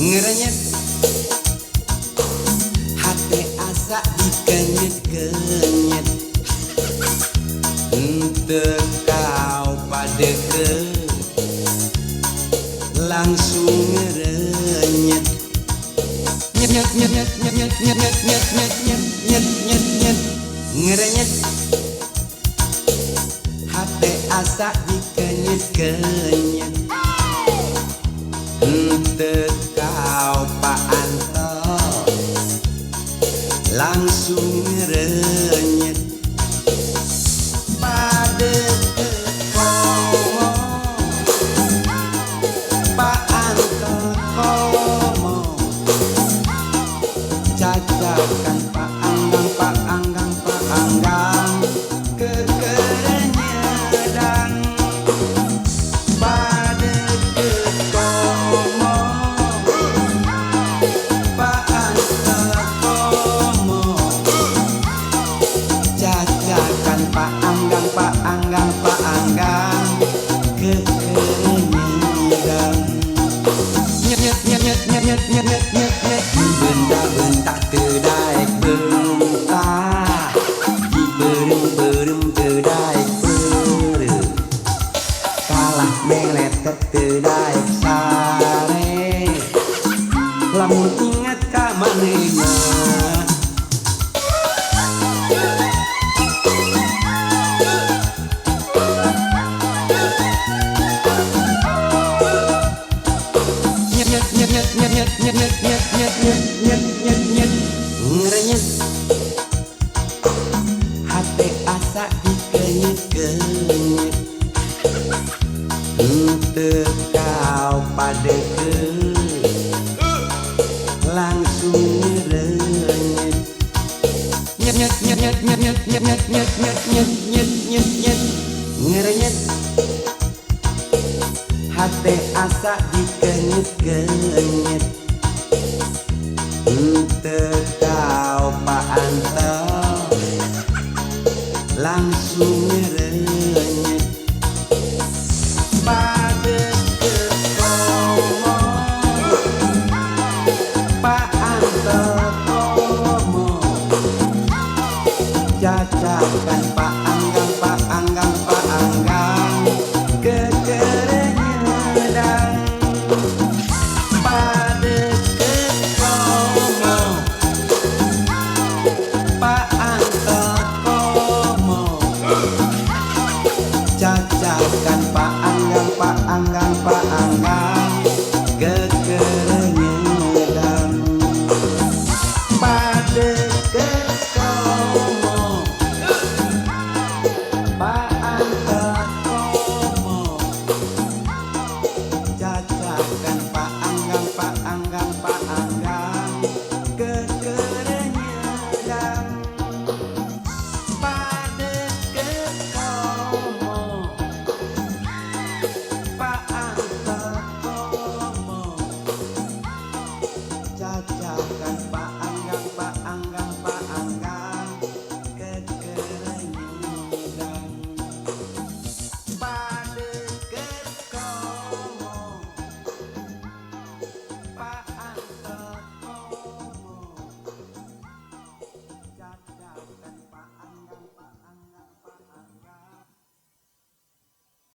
ngerenyet hati asa dikenyet-kenyet ente kau padeke langsung ngerenyet ngerenyet hati asa dikenyet-kenyet ente kau Pak Anto langsung ngerenyet pada komo Pak Anto komo cacakan Pak Anggang Pak Anggang Pak Anggang kekerenyedang pada komo Pak Anto komo cacakan Pak Anggang Pak Anggang Pak Anggang kekerenyedang benda-benda terdaik bermuka di berem-berem terdaik berem kalah meletot terdaik sare lamun ingat ka manehna ngerenyet hati asa dikenyet-kenyet ente kau padeke langsung ngerenyet ngerenyet hati asa dikenyet-kenyet ente kau Pak Anto langsung